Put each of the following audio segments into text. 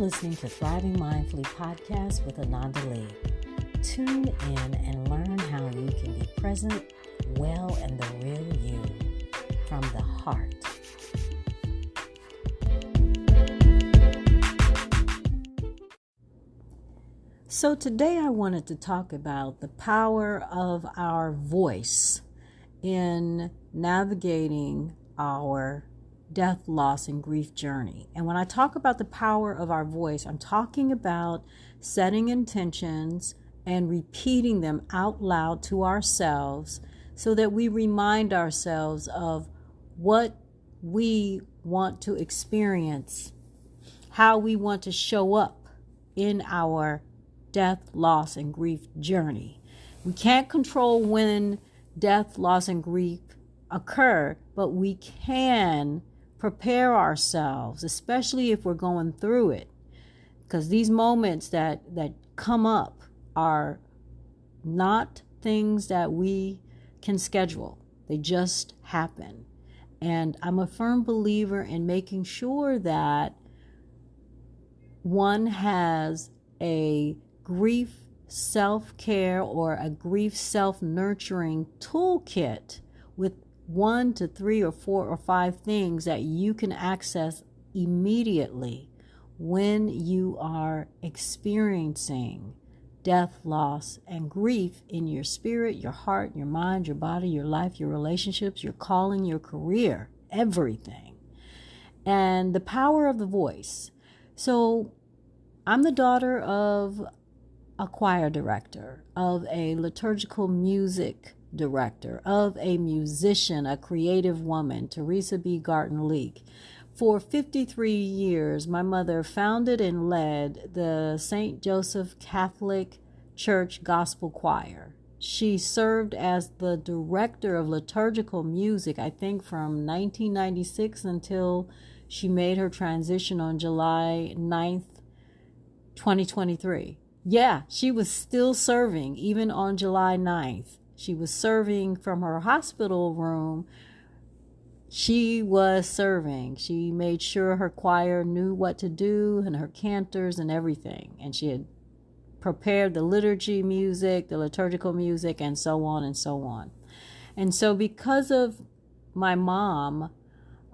listening to Thriving Mindfully podcast with Ananda Leeke. Tune in and learn how you can be present, well, and the real you from the heart. So today I wanted to talk about the power of our voice in navigating our death, loss, and grief journey. And when I talk about the power of our voice, I'm talking about setting intentions and repeating them out loud to ourselves so that we remind ourselves of what we want to experience, how we want to show up in our death, loss, and grief journey. We can't control when death, loss, and grief occur, but we can prepare ourselves, especially if we're going through it, because these moments that come up are not things that we can schedule. They just happen. And I'm a firm believer in making sure that one has a grief self-care or a grief self-nurturing toolkit with 1 to 3 or 4 or 5 things that you can access immediately when you are experiencing death, loss, and grief in your spirit, your heart, your mind, your body, your life, your relationships, your calling, your career, everything. And the power of the voice. So I'm the daughter of a choir director, of a liturgical music director, of a musician, a creative woman, Teresa B. Garton Leeke. For 53 years, my mother founded and led the St. Joseph Catholic Church Gospel Choir. She served as the director of liturgical music, I think from 1996 until she made her transition on July 9th, 2023. Yeah, she was still serving even on July 9th. She was serving from her hospital room. She was serving. She made sure her choir knew what to do and her cantors and everything. And she had prepared the liturgy music, the liturgical music, and so on and so on. And so because of my mom,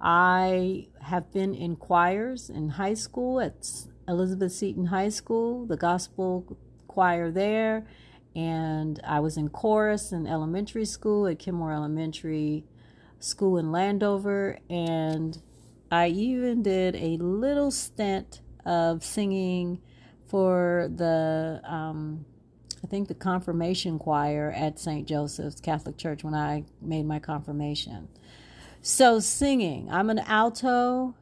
I have been in choirs in high school at Elizabeth Seton High School, the gospel choir there. And I was in chorus in elementary school at Kenmore Elementary School in Landover. And I even did a little stint of singing for the, I think the confirmation choir at St. Joseph's Catholic Church when I made my confirmation. So singing, I'm an alto.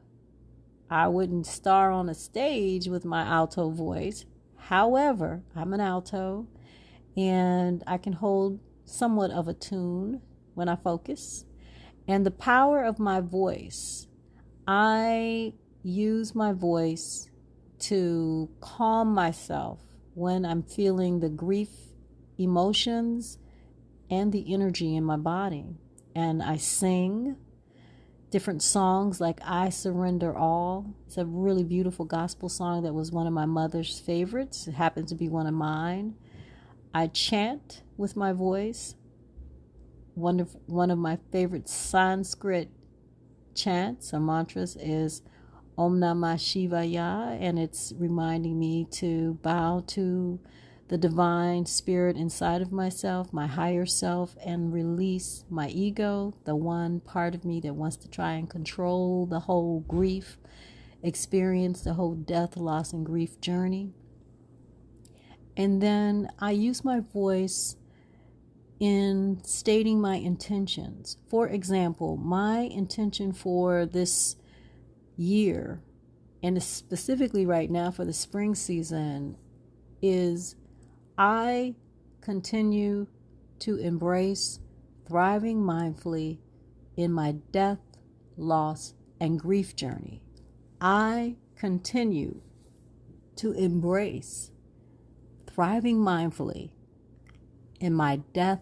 I wouldn't star on a stage with my alto voice. However, I'm an alto. And I can hold somewhat of a tune when I focus. And the power of my voice, I use my voice to calm myself when I'm feeling the grief emotions and the energy in my body. And I sing different songs like I Surrender All. It's a really beautiful gospel song that was one of my mother's favorites. It happens to be one of mine. I chant with my voice. One of my favorite Sanskrit chants or mantras is Om Namah Shivaya, and it's reminding me to bow to the divine spirit inside of myself, my higher self, and release my ego, the one part of me that wants to try and control the whole grief experience, the whole death, loss, and grief journey. And then I use my voice in stating my intentions. For example, my intention for this year, and specifically right now for the spring season, is I continue to embrace thriving mindfully in my death, loss, and grief journey. I continue to embrace thriving mindfully in my death,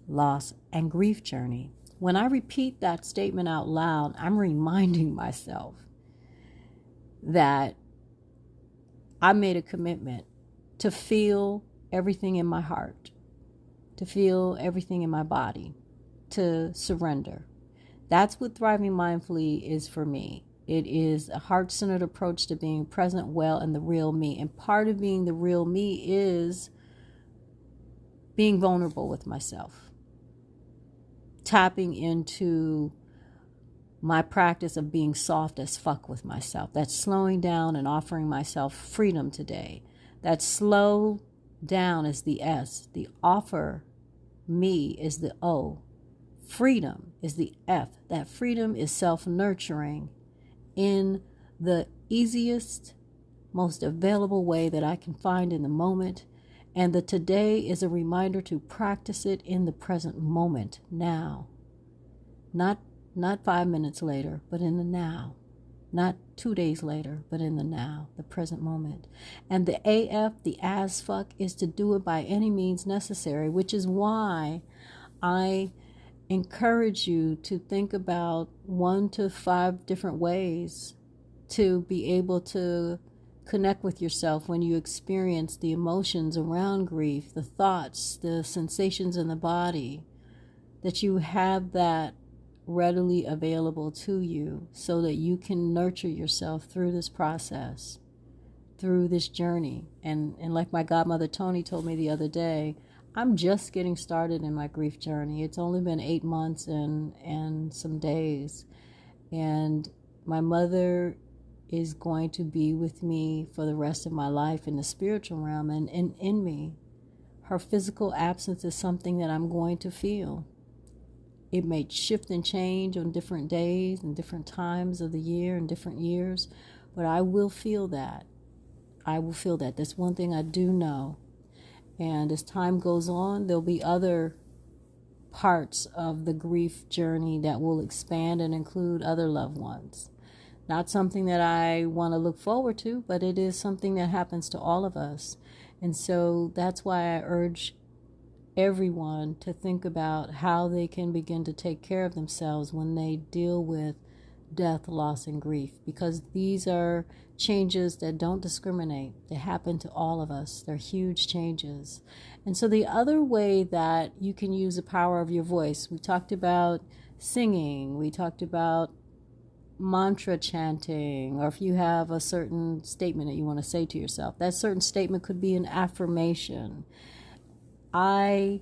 loss, and grief journey. When I repeat that statement out loud, I'm reminding myself that I made a commitment to feel everything in my heart, to feel everything in my body, to surrender. That's what Thriving Mindfully is for me. It is a heart-centered approach to being present, well, and the real me. And part of being the real me is being vulnerable with myself, tapping into my practice of being soft as fuck with myself. That's slowing down and offering myself freedom today. That slow down is the S. The offer me is the O. Freedom is the F. That freedom is self-nurturing in the easiest, most available way that I can find in the moment. And the today is a reminder to practice it in the present moment, now. Not 5 minutes later, but in the now. Not 2 days later, but in the now, the present moment. And the AF, the as fuck, is to do it by any means necessary, which is why I encourage you to think about 1 to 5 different ways to be able to connect with yourself when you experience the emotions around grief, the thoughts, the sensations in the body, that you have that readily available to you so that you can nurture yourself through this process, through this journey. And like my godmother Tony told me the other day, I'm just getting started in my grief journey. It's only been 8 months and some days. And my mother is going to be with me for the rest of my life in the spiritual realm and in me. Her physical absence is something that I'm going to feel. It may shift and change on different days and different times of the year and different years, but I will feel that. I will feel that. That's one thing I do know. And as time goes on, there'll be other parts of the grief journey that will expand and include other loved ones. Not something that I want to look forward to, but it is something that happens to all of us. And so that's why I urge everyone to think about how they can begin to take care of themselves when they deal with death, loss, and grief, because these are changes that don't discriminate. They happen to all of us. They're huge changes. And so the other way that you can use the power of your voice, we talked about singing, we talked about mantra chanting, or if you have a certain statement that you want to say to yourself, that certain statement could be an affirmation. I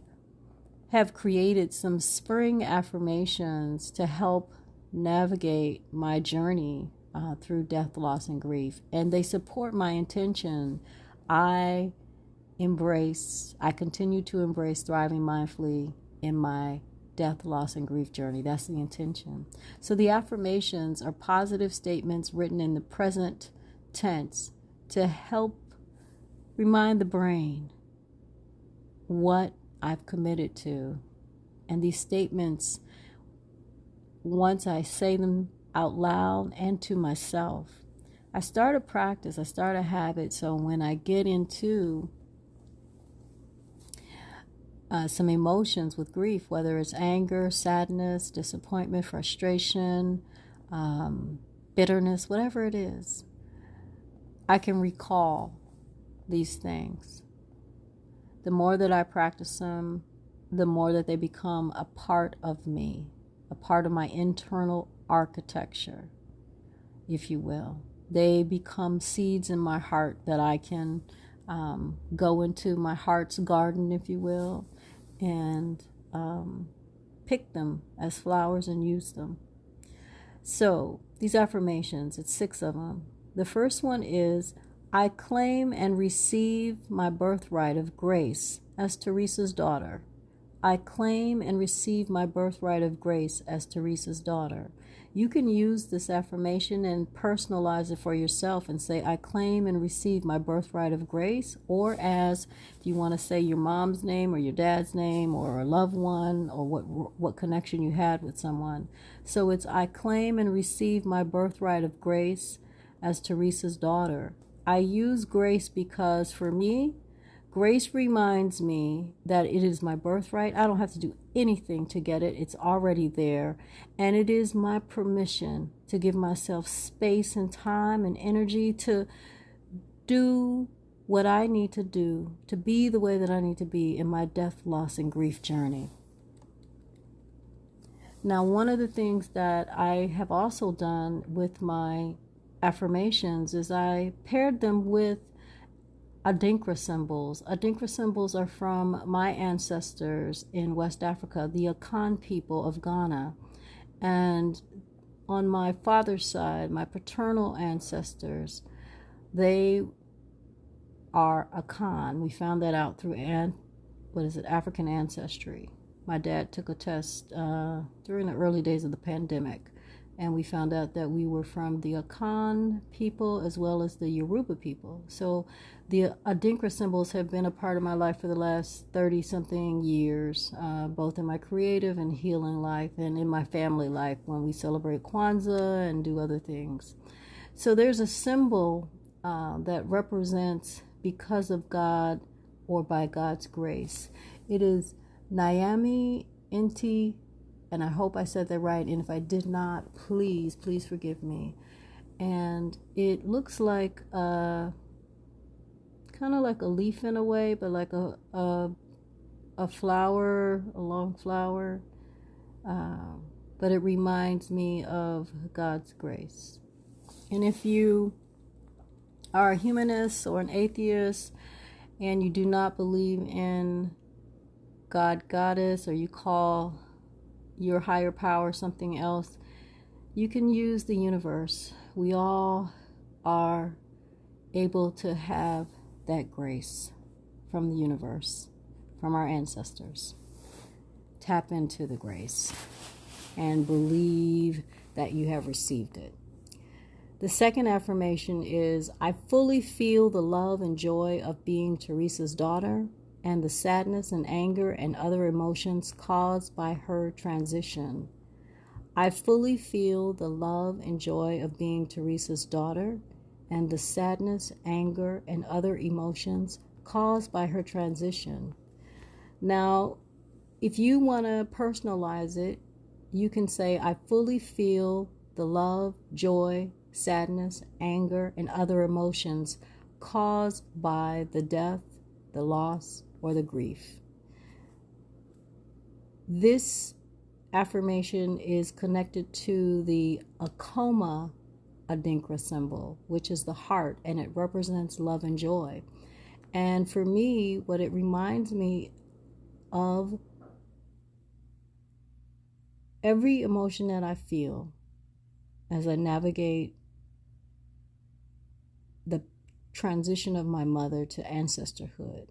have created some spring affirmations to help navigate my journey through death, loss, and grief, and they support my intention. I continue to embrace thriving mindfully in my death, loss, and grief journey. That's the intention. So the affirmations are positive statements written in the present tense to help remind the brain what I've committed to. And these statements, once I say them out loud and to myself, I start a practice, I start a habit, so when I get into some emotions with grief, whether it's anger, sadness, disappointment, frustration, bitterness, whatever it is, I can recall these things. The more that I practice them, the more that they become a part of me, a part of my internal architecture, if you will. They become seeds in my heart that I can go into my heart's garden, if you will, and pick them as flowers and use them. So these affirmations, it's 6 of them. The first one is, I claim and receive my birthright of grace as Teresa's daughter. I claim and receive my birthright of grace as Teresa's daughter. You can use this affirmation and personalize it for yourself and say, I claim and receive my birthright of grace, or as if you want to say your mom's name or your dad's name or a loved one or what connection you had with someone. So it's, I claim and receive my birthright of grace as Teresa's daughter. I use grace because for me, grace reminds me that it is my birthright. I don't have to do anything to get it. It's already there. And it is my permission to give myself space and time and energy to do what I need to do to be the way that I need to be in my death, loss, and grief journey. Now, one of the things that I have also done with my affirmations is I paired them with Adinkra symbols. Adinkra symbols are from my ancestors in West Africa, the Akan people of Ghana. And on my father's side, my paternal ancestors, they are Akan. We found that out through African ancestry. My dad took a test during the early days of the pandemic, and we found out that we were from the Akan people as well as the Yoruba people. So the Adinkra symbols have been a part of my life for the last 30-something years, both in my creative and healing life and in my family life when we celebrate Kwanzaa and do other things. So there's a symbol that represents because of God or by God's grace. It is Nyami Inti, and I hope I said that right, and if I did not, please forgive me. And it looks like kind of like a leaf in a way, but like a flower, a long flower. But it reminds me of God's grace. And if you are a humanist or an atheist and you do not believe in God, Goddess, or you call your higher power something else, you can use the universe. We all are able to have that grace from the universe, from our ancestors. Tap into the grace and believe that you have received it. The second affirmation is, I fully feel the love and joy of being Teresa's daughter and the sadness and anger and other emotions caused by her transition. I fully feel the love and joy of being Teresa's daughter and the sadness, anger, and other emotions caused by her transition. Now, if you want to personalize it, you can say, I fully feel the love, joy, sadness, anger, and other emotions caused by the death, the loss, or the grief. This affirmation is connected to the Akoma Adinkra symbol, which is the heart, and it represents love and joy. And for me, what it reminds me of, every emotion that I feel as I navigate the transition of my mother to ancestorhood,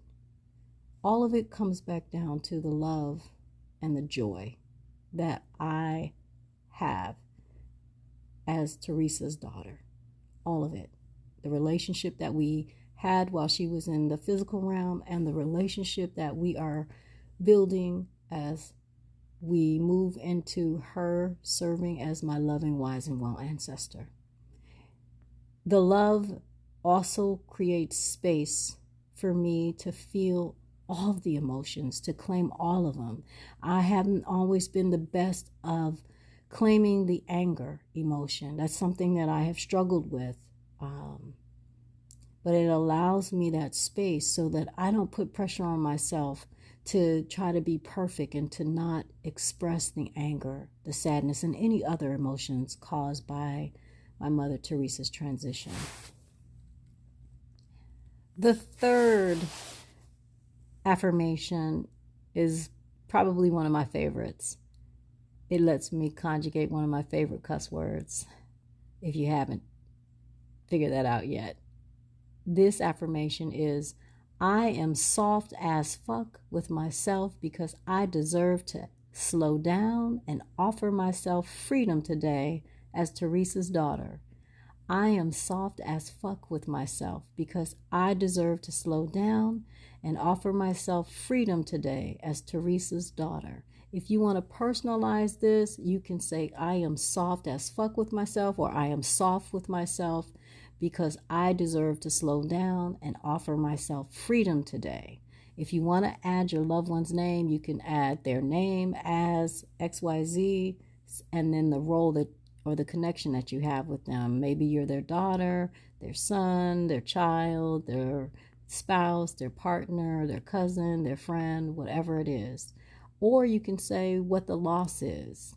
all of it comes back down to the love and the joy that I have as Teresa's daughter. All of it. The relationship that we had while she was in the physical realm and the relationship that we are building as we move into her serving as my loving, wise, and well ancestor. The love also creates space for me to feel all of the emotions, to claim all of them. I haven't always been the best of claiming the anger emotion. That's something that I have struggled with. But it allows me that space so that I don't put pressure on myself to try to be perfect and to not express the anger, the sadness, and any other emotions caused by my mother Teresa's transition. The third affirmation is probably one of my favorites. It lets me conjugate one of my favorite cuss words, if you haven't figured that out yet. This affirmation is, I am soft as fuck with myself because I deserve to slow down and offer myself freedom today as Teresa's daughter. I am soft as fuck with myself because I deserve to slow down and offer myself freedom today as Teresa's daughter. If you want to personalize this, you can say, I am soft as fuck with myself, or I am soft with myself because I deserve to slow down and offer myself freedom today. If you want to add your loved one's name, you can add their name as XYZ and then the role that or the connection that you have with them. Maybe you're their daughter, their son, their child, their spouse, their partner, their cousin, their friend, whatever it is. Or you can say what the loss is.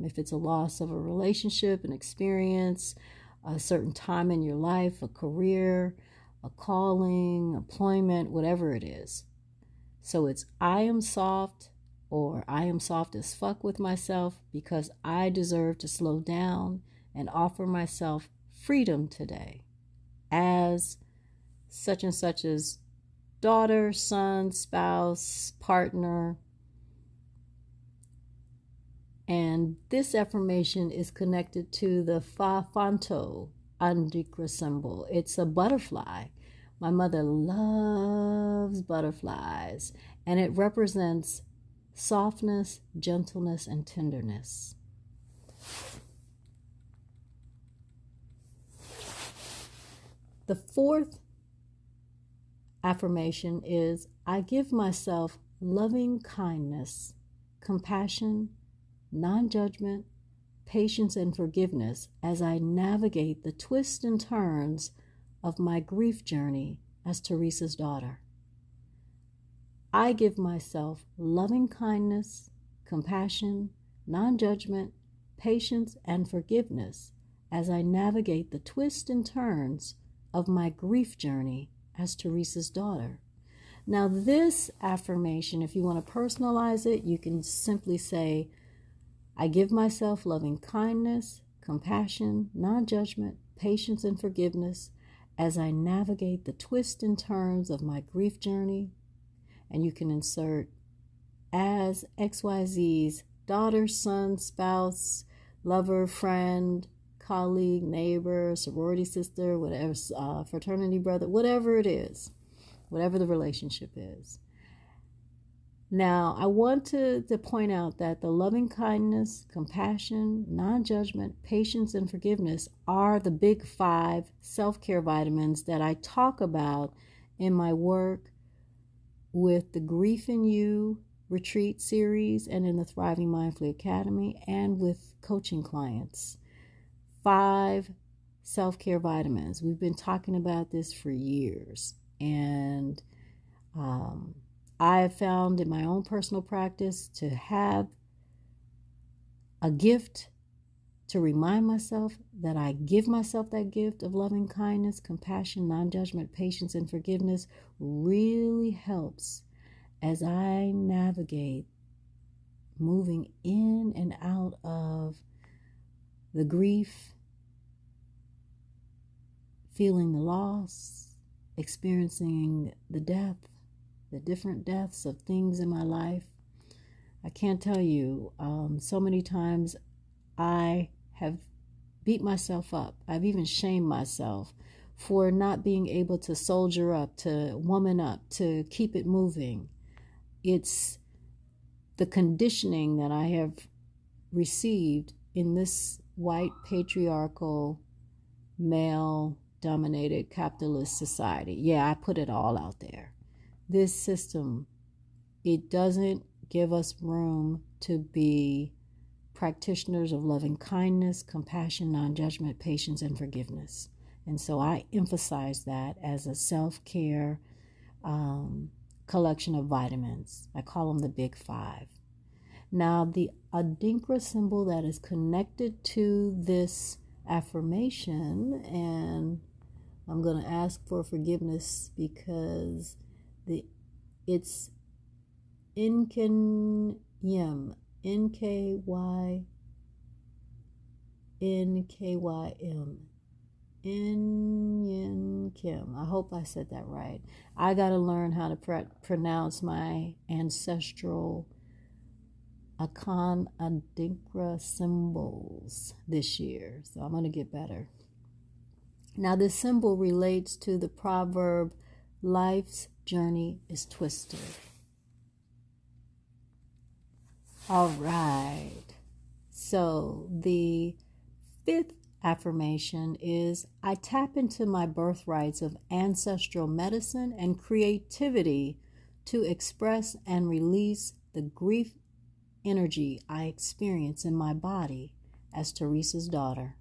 If it's a loss of a relationship, an experience, a certain time in your life, a career, a calling, employment, whatever it is. So it's I am soft, or I am soft as fuck with myself because I deserve to slow down and offer myself freedom today as such and such as daughter, son, spouse, partner. And this affirmation is connected to the Fa Fanto Andikra symbol. It's a butterfly. My mother loves butterflies, and it represents softness, gentleness, and tenderness. The fourth affirmation is I give myself loving kindness, compassion, non-judgment, patience, and forgiveness as I navigate the twists and turns of my grief journey as Teresa's daughter. I give myself loving kindness, compassion, non-judgment, patience, and forgiveness as I navigate the twists and turns of my grief journey as Teresa's daughter. Now, this affirmation, if you want to personalize it, you can simply say, I give myself loving kindness, compassion, non-judgment, patience, and forgiveness as I navigate the twists and turns of my grief journey. And you can insert as XYZ's daughter, son, spouse, lover, friend, colleague, neighbor, sorority sister, whatever, fraternity brother, whatever it is, whatever the relationship is. Now, I want to point out that the loving kindness, compassion, non-judgment, patience, and forgiveness are the big 5 self-care vitamins that I talk about in my work with the Grief in You retreat series and in the Thriving Mindfully Academy and with coaching clients. 5 self-care vitamins. We've been talking about this for years, and I have found in my own personal practice to have a gift to remind myself that I give myself that gift of loving kindness, compassion, non-judgment, patience, and forgiveness really helps as I navigate moving in and out of the grief, feeling the loss, experiencing the death, the different deaths of things in my life. I can't tell you, so many times I have beat myself up. I've even shamed myself for not being able to soldier up, to woman up, to keep it moving. It's the conditioning that I have received in this white, patriarchal, male-dominated capitalist society. Yeah, I put it all out there. This system, it doesn't give us room to be practitioners of loving kindness, compassion, non-judgment, patience, and forgiveness. And so I emphasize that as a self-care collection of vitamins. I call them the big 5. Now, the Adinkra symbol that is connected to this affirmation, and I'm going to ask for forgiveness because it's Inkynyem, Nkynym, Inyenkim. I hope I said that right. I got to learn how to pronounce my ancestral Akan Adinkra symbols this year, so I'm going to get better. Now, this symbol relates to the proverb, life's journey is twisted. All right. So the 5th affirmation is I tap into my birthrights of ancestral medicine and creativity to express and release the grief energy I experience in my body as Teresa's daughter.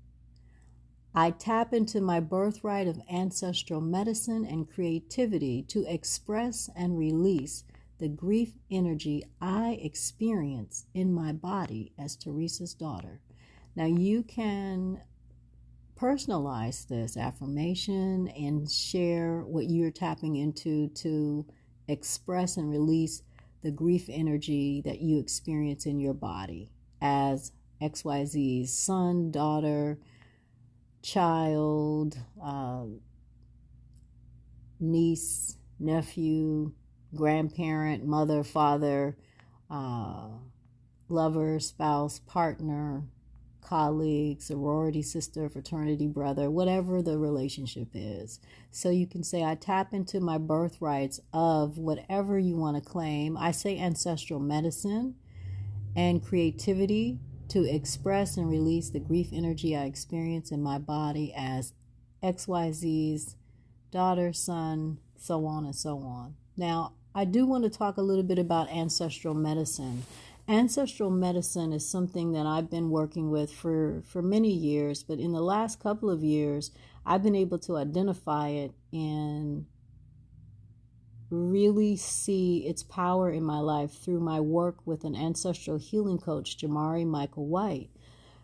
I tap into my birthright of ancestral medicine and creativity to express and release the grief energy I experience in my body as Teresa's daughter. Now you can personalize this affirmation and share what you're tapping into to express and release the grief energy that you experience in your body as XYZ's son, daughter, child, niece, nephew, grandparent, mother, father, lover, spouse, partner, colleague, sorority sister, fraternity brother, whatever the relationship is. So you can say, I tap into my birthrights of whatever you want to claim. I say ancestral medicine and creativity to express and release the grief energy I experience in my body as XYZ's daughter, son, so on and so on. Now, I do want to talk a little bit about ancestral medicine. Ancestral medicine is something that I've been working with for many years, but in the last couple of years, I've been able to identify it and really see its power in my life through my work with an ancestral healing coach, Jamari Michael White.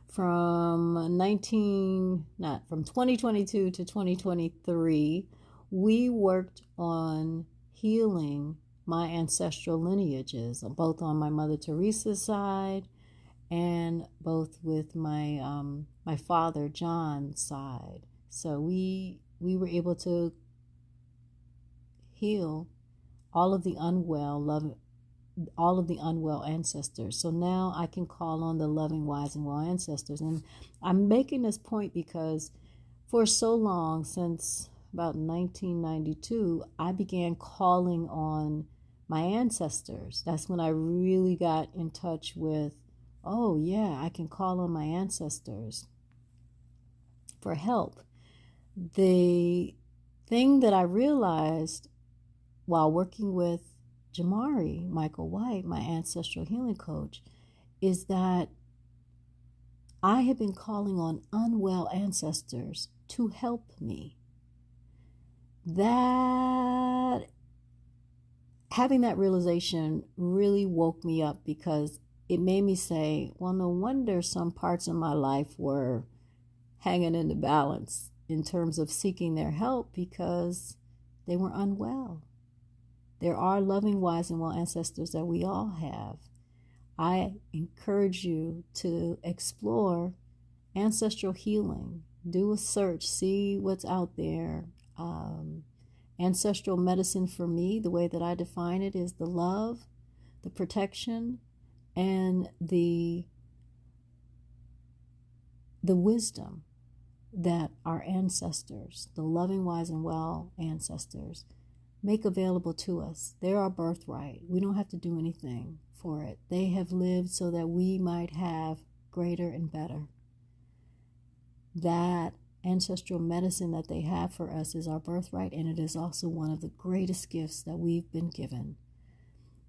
From 2022 to 2023, we worked on healing my ancestral lineages, both on my Mother Teresa's side and both with my my father John's side. So we were able to heal all of the unwell ancestors. So now I can call on the loving, wise, and well ancestors. And I'm making this point because for so long, since about 1992, I began calling on my ancestors. That's when I really got in touch with, oh yeah, I can call on my ancestors for help. The thing that I realized while working with Jamari Michael White, my ancestral healing coach, is that I have been calling on unwell ancestors to help me. That having that realization really woke me up, because it made me say, well, no wonder some parts of my life were hanging in the balance in terms of seeking their help, because they were unwell. There are loving, wise, and well ancestors that we all have. I encourage you to explore ancestral healing. Do a search, see what's out there. Ancestral medicine for me, the way that I define it, is the love, the protection, and the wisdom that our ancestors, the loving, wise, and well ancestors, make available to us. They're our birthright. We don't have to do anything for it. They have lived so that we might have greater and better. That ancestral medicine that they have for us is our birthright, and it is also one of the greatest gifts that we've been given.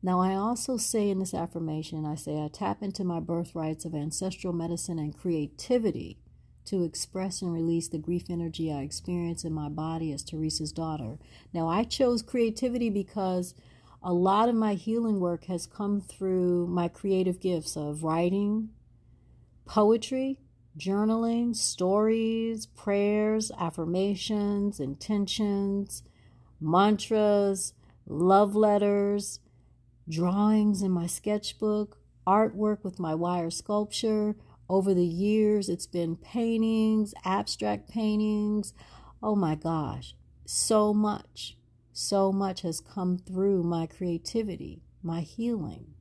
Now, I also say in this affirmation, I say, I tap into my birthrights of ancestral medicine and creativity to express and release the grief energy I experience in my body as Teresa's daughter. Now, I chose creativity because a lot of my healing work has come through my creative gifts of writing, poetry, journaling, stories, prayers, affirmations, intentions, mantras, love letters, drawings in my sketchbook, artwork with my wire sculpture. Over the years, it's been paintings, abstract paintings. Oh my gosh, so much has come through my creativity, my healing.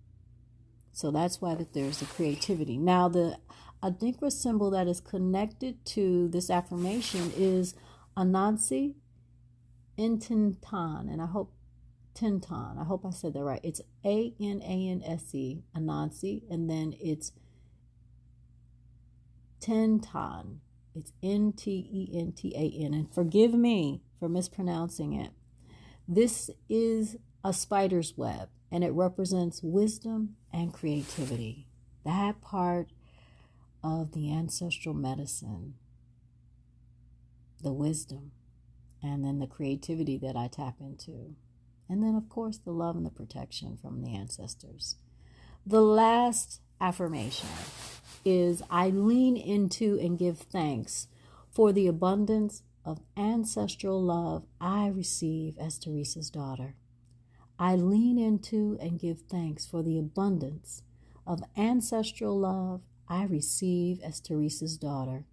So that's why that there's the creativity. Now, the Adinkra symbol that is connected to this affirmation is Anansi Intintan, and I hope I said that right. It's Ananse, Anansi, and then it's Tentan. It's Ntentan, and forgive me for mispronouncing it. This is a spider's web, and it represents wisdom and creativity. That part of the ancestral medicine. the wisdom, and then the creativity that I tap into. And then, of course, the love and the protection from the ancestors. The last affirmation is I lean into and give thanks for the abundance of ancestral love I receive as Teresa's daughter. I lean into and give thanks for the abundance of ancestral love I receive as Teresa's daughter.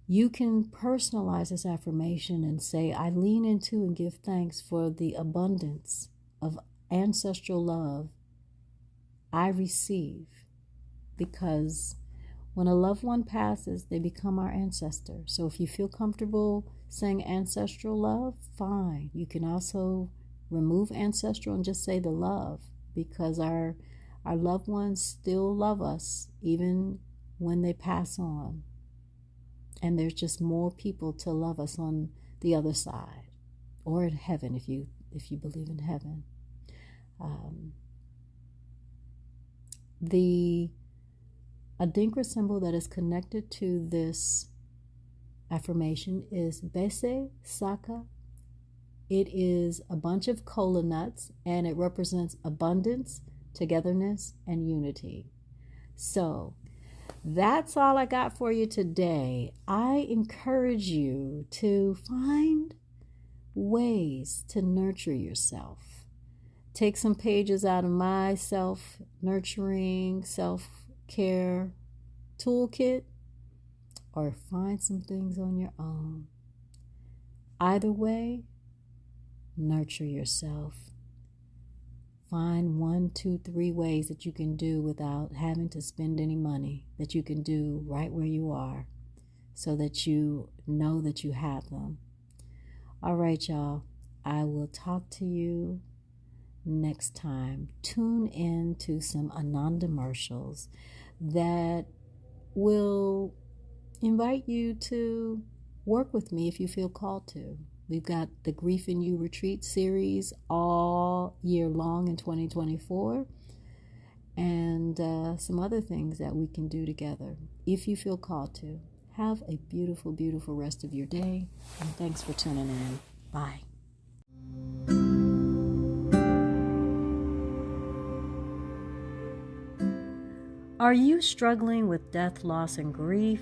You can personalize this affirmation and say, I lean into and give thanks for the abundance of ancestral love I receive, because when a loved one passes, they become our ancestor. So if you feel comfortable saying ancestral love, fine. You can also remove ancestral and just say the love, because our loved ones still love us even when they pass on. And there's just more people to love us on the other side, or in heaven if you believe in heaven. The Adinkra symbol that is connected to this affirmation is Bese Saka. It is a bunch of kola nuts, and it represents abundance, togetherness, and unity. So that's all I got for you today. I encourage you to find ways to nurture yourself. Take some pages out of my self-nurturing, self-care toolkit, or find some things on your own. Either way, nurture yourself. Find 1, 2, 3 ways that you can do without having to spend any money, that you can do right where you are, so that you know that you have them. All right, y'all. I will talk to you next time. Tune in to some Ananda commercials that will invite you to work with me if you feel called to. We've got the Grief in You retreat series all year long in 2024, and some other things that we can do together if you feel called to. Have a beautiful, beautiful rest of your day, and thanks for tuning in. Bye. Are you struggling with death, loss, and grief,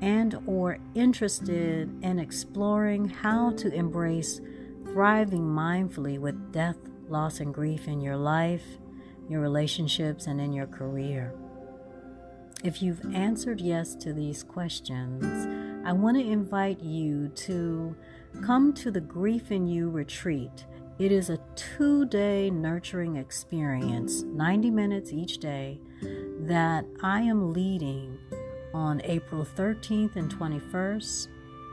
and or interested in exploring how to embrace thriving mindfully with death, loss, and grief in your life, your relationships, and in your career? If you've answered yes to these questions, I want to invite you to come to the Grief in You retreat. It is a 2-day nurturing experience, 90 minutes each day, that I am leading on April 13th and 21st,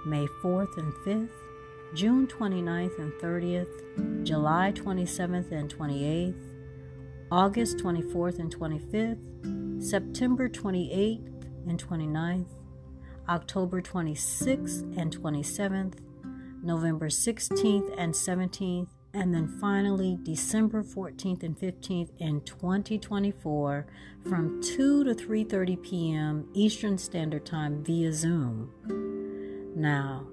May 4th and 5th, June 29th and 30th, July 27th and 28th, August 24th and 25th, September 28th and 29th, October 26th and 27th, November 16th and 17th, and then finally December 14th and 15th in 2024 from 2 to 3:30 p.m. Eastern Standard Time via Zoom. Now,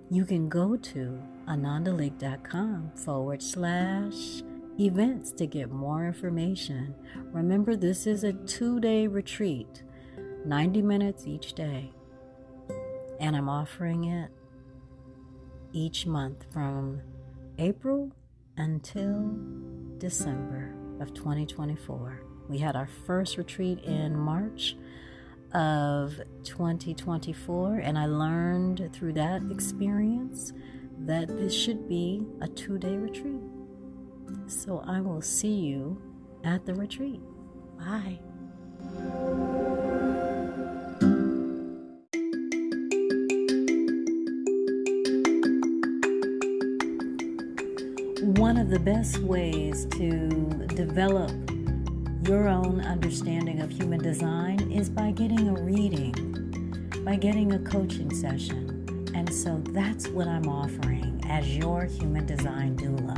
you can go to anandaleeke.com/events to get more information. Remember, this is a 2-day retreat, 90 minutes each day, and I'm offering it each month from April until December of 2024. We had our first retreat in March of 2024, and I learned through that experience that this should be a 2-day retreat. So I will see you at the retreat. Bye. One of the best ways to develop your own understanding of human design is by getting a reading, by getting a coaching session. And so that's what I'm offering as your human design doula.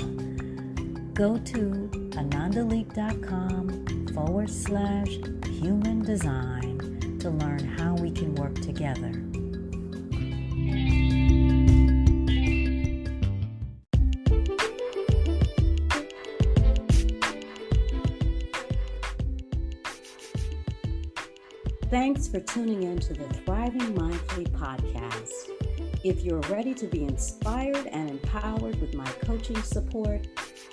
Go to anandaleeke.com/human design to learn how we can work together. Thanks for tuning in to the Thriving Mindfully podcast. If you're ready to be inspired and empowered with my coaching support,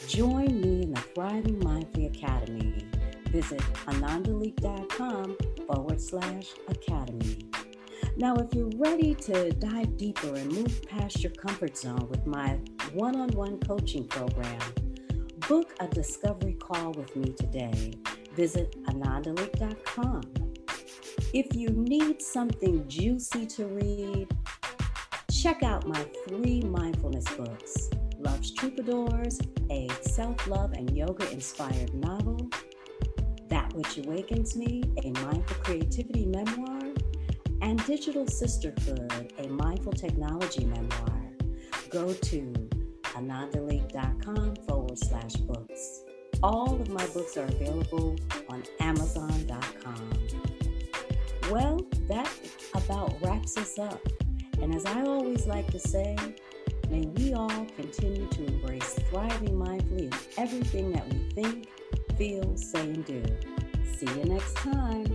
join me in the Thriving Mindfully Academy. Visit anandaleeke.com/academy. Now, if you're ready to dive deeper and move past your comfort zone with my one-on-one coaching program, book a discovery call with me today. Visit anandaleeke.com. If you need something juicy to read, check out my 3 mindfulness books: Love's Troubadours, a self-love and yoga-inspired novel; That Which Awakens Me, a mindful creativity memoir; and Digital Sisterhood, a mindful technology memoir. Go to anandaleeke.com/books. All of my books are available on Amazon.com. Well, that about wraps us up. And as I always like to say, may we all continue to embrace thriving mindfully in everything that we think, feel, say, and do. See you next time.